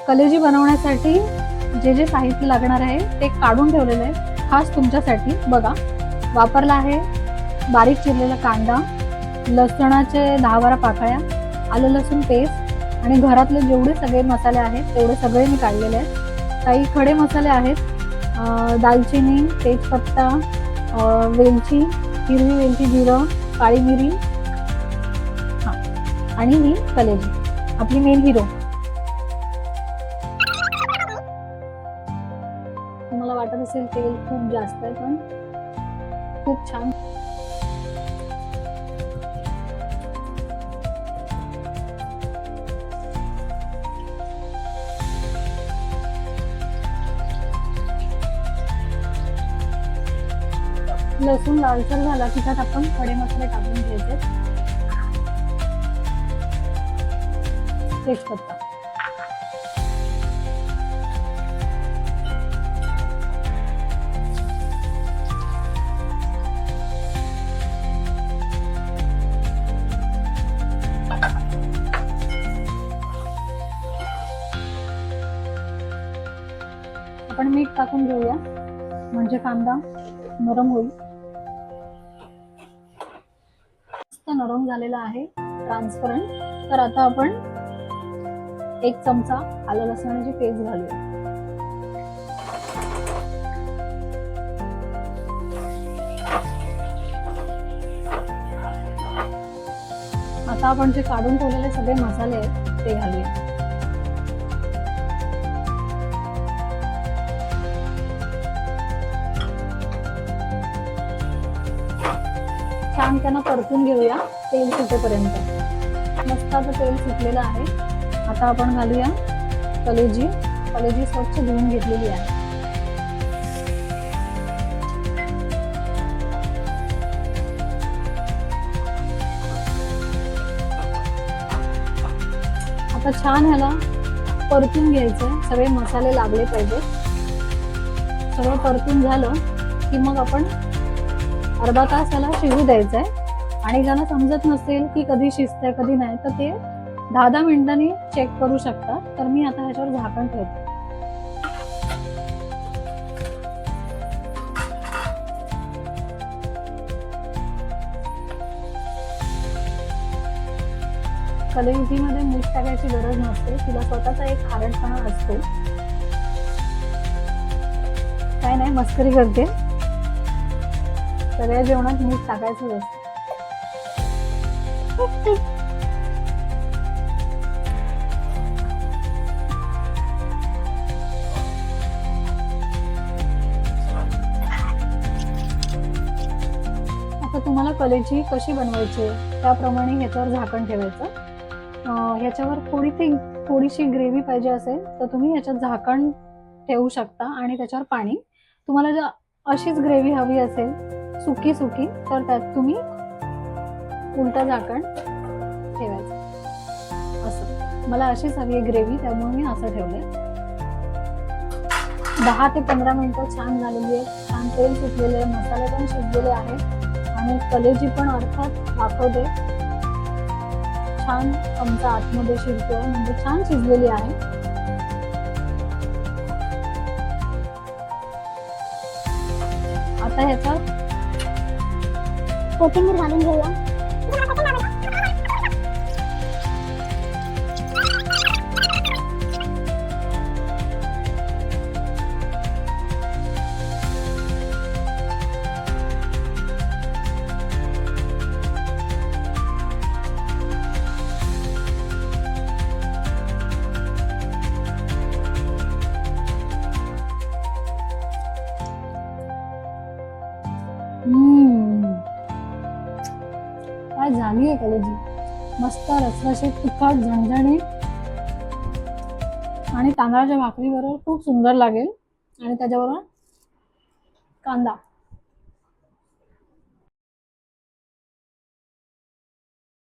कलेजी बनवण्यासाठी जे जे साहित्य लागणार आहे ते काढून ठेवलेलं आहे खास तुमच्यासाठी. बघा, वापरला आहे बारीक चिरलेला कांदा, लसणाचे 10-12 पाकळ्या, आलं लसूण पेस्ट आणि घरातले जेवढे सगळे मसाले आहेत तेवढे सगळे मी काढलेले आहेत. काही खडे मसाले आहेत, दालचिनी, तेजपत्ता, वेलची, हिरवी वेलची, जिरं, काळी मिरी, आणि ही कलेजी आपली मेन हिरो. तुम्हाला वाटत असेल तेल खूप जास्त आहे, पण खूप छान. लसूण लालसर झाला की त्यात आपण खडे मसाले टाकून घ्यायचे. तेजपत्ता, आपण मीठ टाकून घेऊया म्हणजे कांदा नरम होईल. मस्त नरम झालेला आहे, ट्रान्सपरंट. तर आता आपण 1 चमचा आलं लसणाची पेस्ट घालूया. आता आपण जे काढून ठेवलेले सगळे मसाले आहेत ते घालूया. छान त्यांना परतून घेऊया तेल सुटेपर्यंत. मस्त आता तेल सुटलेलं आहे. आता आपण घालूया कलेजी. कलेजी स्वच्छ धुवून घेतलेली आहे. आता छान ह्याला परतून घ्यायचंय, सगळे मसाले लागले पाहिजे. सगळं परतून झालं की मग आपण अर्धा तास ह्याला शिजू द्यायचंय. आणि ज्यांना समजत नसेल की कधी शिजतंय कधी नाही, तर ते 10-10 मिनिटांनी चेक करू शकता. तर मी आता ह्याच्यावर झाकण ठेवते. कलेजीमध्ये मीठ टाकायची गरज नसते, तिला स्वतःचा एक खारटपणा असतो. काय नाही, मस्करी करते. सगळ्या जेवणात मीठ टाकायचंच असतं. आता तुम्हाला कलेजी कशी बनवायची त्याप्रमाणे ह्याच्यावर झाकण ठेवायचं. ह्याच्यावर थोडीशी ग्रेव्ही पाहिजे असेल तर तुम्ही ह्याच्यात झाकण ठेवू शकता आणि त्याच्यावर पाणी. तुम्हाला जर अशीच ग्रेव्ही हवी असेल सुकी सुकी तर त्यात तुम्ही उलटा झाकण ठेवायचं. असं मला अशीच हवी आहे ग्रेव्ही, त्यामुळे मी असं ठेवलंय. 10 ते 15 मिनिटं छान झालेली आहे. छान तेल सुटलेले आहे, मसाले पण शिजलेले आहेत आणि कलेजी पण अर्थात दाखवते. छान आमचा आतमध्ये शिजतोय, म्हणजे छान शिजलेली आहे. आता ह्याच्यात कोथिंबीर घालून घेऊया. काय झाली आहे कलेजी, मस्त रसरशीत, तिखट, झणझणीत आणि तांदळाच्या भाकरी बरोबर खूप सुंदर लागेल. आणि त्याच्याबरोबर कांदा.